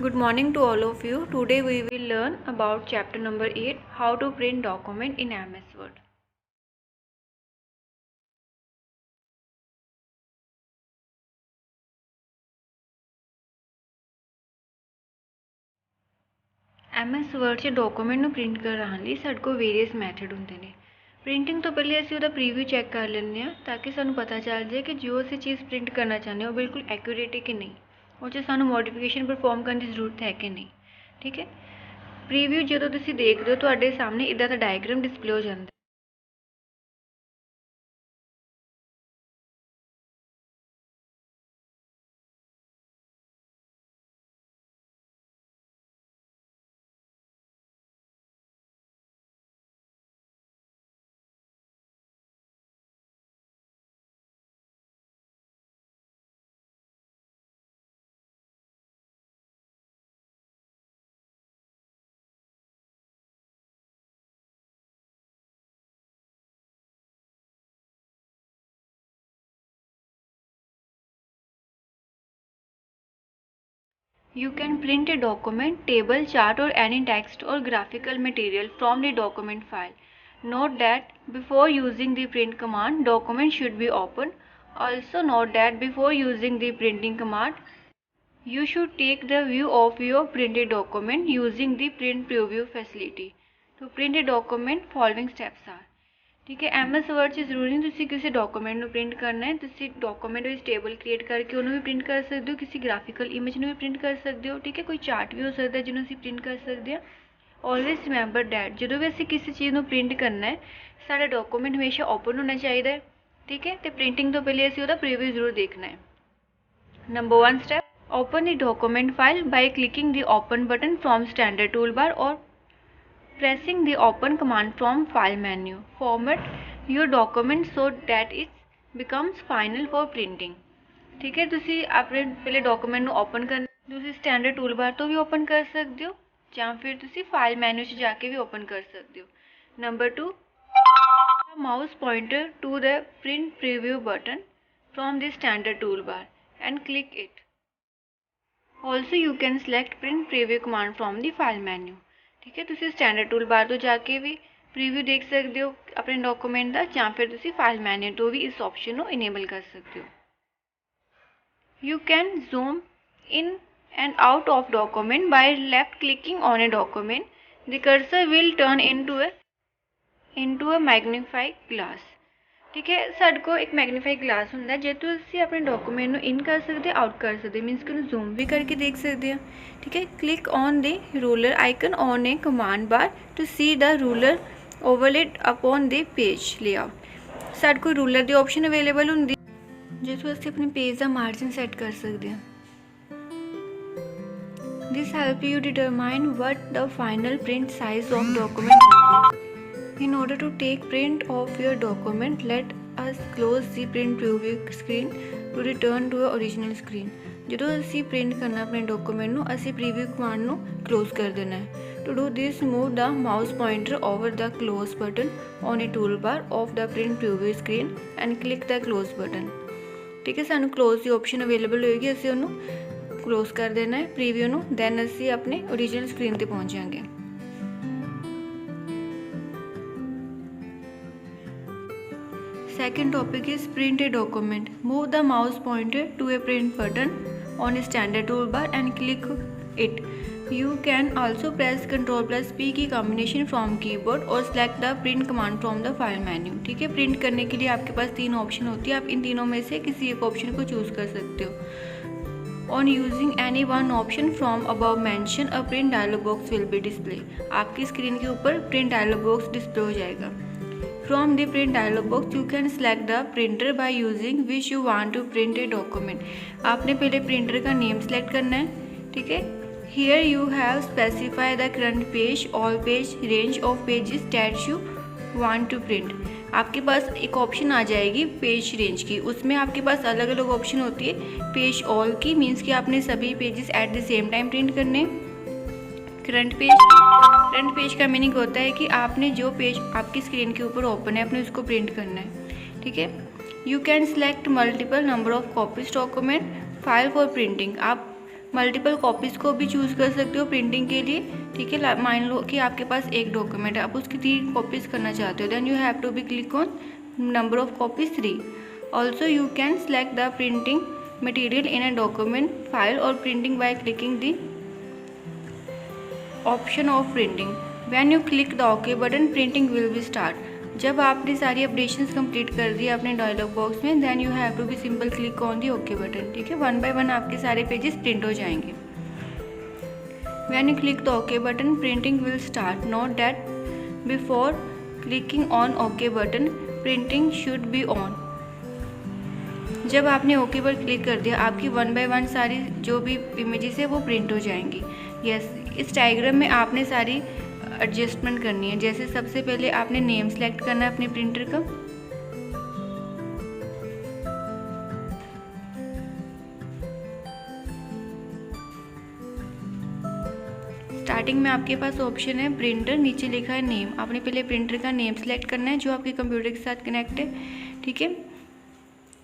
Good morning to all of you. Today we will learn about chapter number 8, how to print document in MS Word. MS Word 'ਚ document ਨੂੰ print ਕਰਾਉਣ ਲਈ ਸਾਡੇ ਕੋਲ various method ਹੁੰਦੇ ਨੇ। Printing ਤੋਂ ਪਹਿਲੇ ਅਸੀਂ ਉਹਦਾ ਪ੍ਰੀਵਿਊ ਚੈੱਕ ਕਰ ਲੈਂਦੇ ਹਾਂ ਤਾਂ ਕਿ ਸਾਨੂੰ ਪਤਾ ਚੱਲ ਜਾਏ ਕਿ ਜੋ ਅਸੀਂ ਚੀਜ਼ ਪ੍ਰਿੰਟ ਕਰਨਾ ਚਾਹੁੰਦੇ ਹਾਂ ਉਹ ਬਿਲਕੁਲ ਐਕੂਰੇਟ ਹੈ ਕਿ ਨਹੀਂ, ਉਹ 'ਚ ਸਾਨੂੰ ਮੋਡੀਫਿਕੇਸ਼ਨ ਪਰਫਾਰਮ ਕਰਨ ਦੀ ਜ਼ਰੂਰਤ ਹੈ ਕਿ ਨਹੀਂ। ਠੀਕ ਹੈ, ਪ੍ਰੀਵਿਊ ਜਦੋਂ ਤੁਸੀਂ ਦੇਖਦੇ ਹੋ ਤੁਹਾਡੇ ਸਾਹਮਣੇ ਇੱਦਾਂ ਦਾ ਡਾਇਗਰਾਮ ਡਿਸਪਲੇ ਹੋ ਜਾਂਦਾ। You can print a document, table, chart or any text or graphical material from the document file. Note that before using the print command, document should be open. Also note that before using the printing command, you should take the view of your printed document using the print preview facility. To print a document, following steps are. ठीक है, MS word 'ਚ ਜ਼ਰੂਰੀ ਨਹੀਂ ਤੁਸੀਂ ਕਿਸੇ document ਨੂੰ print ਕਰਨਾ ਹੈ, ਤੁਸੀਂ ਡਾਕੂਮੈਂਟ ਵਿੱਚ ਟੇਬਲ ਕ੍ਰੀਏਟ ਕਰਕੇ ਉਹਨੂੰ ਵੀ ਪ੍ਰਿੰਟ ਕਰ ਸਕਦੇ ਹੋ, ਕਿਸੇ ਗ੍ਰਾਫਿਕਲ ਇਮੇਜ ਨੂੰ ਵੀ ਪ੍ਰਿੰਟ ਕਰ ਸਕਦੇ ਹੋ। ਠੀਕ ਹੈ, ਕੋਈ ਚਾਰਟ ਵੀ ਹੋ ਸਕਦਾ ਜਿਹਨੂੰ ਅਸੀਂ ਪ੍ਰਿੰਟ ਕਰ ਸਕਦੇ ਹਾਂ। ਆਲਵੇਜ਼ ਰਿਮੈਂਬਰ ਡੈਟ ਜਦੋਂ ਵੀ ਅਸੀਂ ਕਿਸੇ ਚੀਜ਼ ਨੂੰ ਪ੍ਰਿੰਟ ਕਰਨਾ ਹੈ ਸਾਡਾ ਡਾਕੂਮੈਂਟ ਹਮੇਸ਼ਾ ਓਪਨ ਹੋਣਾ ਚਾਹੀਦਾ ਹੈ। ਠੀਕ ਹੈ, ਤੇ ਪ੍ਰਿੰਟਿੰਗ ਤੋਂ ਪਹਿਲੇ ਅਸੀਂ ਉਹਦਾ ਪ੍ਰੀਵਿਊ ਜ਼ਰੂਰ ਦੇਖਣਾ ਹੈ। Number 1 step, open the document file by clicking the open button from standard toolbar or pressing the open command from file menu. Format your document so that it becomes final for printing. ठीक है, ਤੁਸੀਂ ਆਪਣੇ ਪਹਿਲੇ document ਨੂੰ open ਕਰਨਾ, ਤੁਸੀਂ standard tool bar ਤੋਂ ਵੀ open ਕਰ ਸਕਦੇ ਹੋ ਜਾਂ ਫਿਰ ਤੁਸੀਂ ਫਾਈਲ ਮੈਨੂ 'ਚ ਜਾ ਕੇ ਵੀ ਓਪਨ ਕਰ ਸਕਦੇ ਹੋ। Number 2, mouse pointer to the print preview button from the standard toolbar and click it. Also you can select print preview command from the file menu. ठीक है, ਤੁਸੀਂ ਸਟੈਂਡਰਡ ਟੂਲ ਬਾਰ ਤੋਂ ਜਾ ਕੇ ਵੀ ਪ੍ਰੀਵਿਊ ਦੇਖ ਸਕਦੇ ਹੋ ਆਪਣੇ ਡਾਕੂਮੈਂਟ ਦਾ ਜਾਂ ਫਿਰ ਤੁਸੀਂ ਫਾਈਲ ਮੈਨੂ ਤੋਂ ਵੀ ਇਸ ਆਪਸ਼ਨ ਨੂੰ ਇਨੇਬਲ ਕਰ ਸਕਦੇ ਹੋ। You can zoom in and out of document by left clicking on a document. The cursor will turn into a magnifying glass. ठीक है, ਸਾਡੇ ਕੋਲ ਇੱਕ ਮੈਗਨੀਫਾਈ ਗਲਾਸ ਹੁੰਦਾ ਜੇ ਤੋਂ ਅਸੀਂ ਆਪਣੇ ਡਾਕੂਮੈਂਟ ਨੂੰ ਇਨ ਕਰ ਸਕਦੇ ਆਊਟ ਕਰ ਸਕਦੇ ਮੀਨਸ ਕਿ ਉਹਨੂੰ ਜ਼ੂਮ ਵੀ ਕਰਕੇ ਦੇਖ ਸਕਦੇ ਹਾਂ। ਠੀਕ ਹੈ, click on the ruler icon on a command bar to see the ruler overlaid upon the page layout. ਸਾਡੇ ਕੋਲ ਰੂਲਰ ਦੀ ਆਪਸ਼ਨ ਅਵੇਲੇਬਲ ਹੁੰਦੀ ਜਿਸ ਤੋਂ ਅਸੀਂ ਆਪਣੇ ਪੇਜ ਦਾ ਮਾਰਜਨ ਸੈੱਟ ਕਰ ਸਕਦੇ ਹਾਂ। This helps you determine what the final print size of document will be. In order to take print of your document, let us close the print preview screen to return to the original screen. ਜਦੋਂ ਅਸੀਂ print ਕਰਨਾ ਆਪਣੇ document ਨੂੰ ਅਸੀਂ preview command ਨੂੰ close ਕਰ ਦੇਣਾ ਹੈ। To do this, move the mouse pointer over the close button on a toolbar of the print preview screen and click the close button. ਠੀਕ ਹੈ, ਸਾਨੂੰ ਕਲੋਜ਼ ਦੀ ਆਪਸ਼ਨ ਅਵੇਲੇਬਲ ਹੋਏਗੀ, ਅਸੀਂ ਉਹਨੂੰ ਕਲੋਜ਼ ਕਰ ਦੇਣਾ ਹੈ ਪ੍ਰੀਵਿਊ ਨੂੰ, ਦੈਨ ਅਸੀਂ ਆਪਣੇ ਓਰੀਜਨਲ ਸਕਰੀਨ ਤੇ ਪਹੁੰਚ ਜਾਵਾਂਗੇ। Second topic is print a document. Move the mouse pointer to a print button on a standard toolbar and click it. You can also press Ctrl+P की combination from keyboard और select the print command from the file menu. ठीक है, print करने के लिए आपके पास 3 option होती है, आप इन तीनों में से किसी एक ऑप्शन को चूज़ कर सकते हो। On using any one option from above mentioned, a print dialog box will be displayed. आपकी स्क्रीन के ऊपर print dialog box डिस्प्ले हो जाएगा। From the print dialog box, you can select the printer by using which you want to print a document. आपने पहले printer का name select करना है। ठीक है, here you have specify the current page, all page, range of pages that you want to print. आपके पास एक option आ जाएगी पेज रेंज की, उसमें आपके पास अलग अलग ऑप्शन होती है। पेज ऑल की मीन्स कि आपने सभी pages at the same time print करने। करंट पेज का मीनिंग होता है कि आपने जो पेज आपकी स्क्रीन के ऊपर ओपन है आपने उसको प्रिंट करना है। ठीक है, you can select multiple number of copies document file for printing. आप मल्टीपल कॉपीज़ को भी चूज़ कर सकते हो प्रिंटिंग के लिए, ठीक है। मान लो कि आपके पास एक डॉक्यूमेंट है, आप उसकी 3 कॉपीज़ करना चाहते हो, then you have to be click on number of copies 3. Also you can select the printing material in a document file or printing by clicking the option of printing. When you click the OK button, printing will be start. जब आपने सारी updations complete कर दी अपने dialog box में, then you have to be simple click on the okay button, ठीक है। 1 by 1 आपके सारे पेजेस प्रिंट हो जाएंगे। When you click the OK button, printing will start. Note that before clicking on OK button, printing should be on. जब आपने okay पर click कर दिया, आपकी 1 by 1 सारी जो भी इमेजेस है वो प्रिंट हो जाएंगी। यस, इस डायग्राम में आपने सारी एडजस्टमेंट करनी है। जैसे सबसे पहले आपने नेम सेलेक्ट करना है अपने प्रिंटर का। स्टार्टिंग में आपके पास ऑप्शन है प्रिंटर, नीचे लिखा है नेम। आपने पहले प्रिंटर का नेम सेलेक्ट करना है जो आपके कंप्यूटर के साथ कनेक्ट है, ठीक है।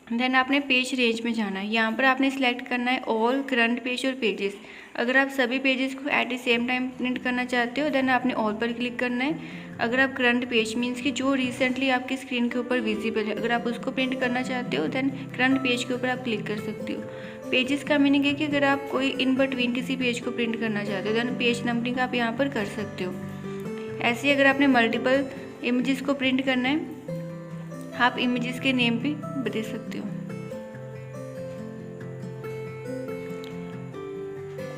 देन आपने पेज रेंज में जाना है। यहाँ पर आपने सेलेक्ट करना है ऑल करंट पेज और पेजेस। अगर आप सभी पेजेस को at the same time print करना चाहते हो, देन आपने ऑल पर क्लिक करना है। अगर आप करंट पेज मीन्स कि जो रिसेंटली आपकी स्क्रीन के ऊपर विजिबल है, अगर आप उसको प्रिंट करना चाहते हो, देन करंट पेज के ऊपर आप क्लिक कर सकते हो। पेजेस का मीनिंग है कि अगर आप कोई इन बिटवीन किसी पेज को प्रिंट करना चाहते हो, देन पेज नंबरिंग आप यहाँ पर कर सकते हो। ऐसे ही अगर आपने मल्टीपल इमेजेस को प्रिंट करना है, आप इमेजेस के नेम भी बदल सकते हो।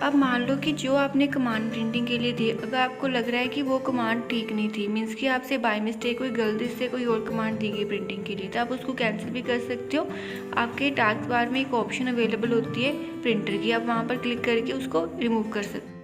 अब मान लो कि जो आपने कमांड प्रिंटिंग के लिए दी, अगर आपको लग रहा है कि वो कमांड ठीक नहीं थी, मीन्स कि आपसे बाय मिस्टेक कोई गलती से कोई और कमांड दी गई प्रिंटिंग के लिए, तो आप उसको कैंसिल भी कर सकते हो। आपके टास्क बार में एक ऑप्शन अवेलेबल होती है प्रिंटर की, आप वहाँ पर क्लिक करके उसको रिमूव कर सकते हो।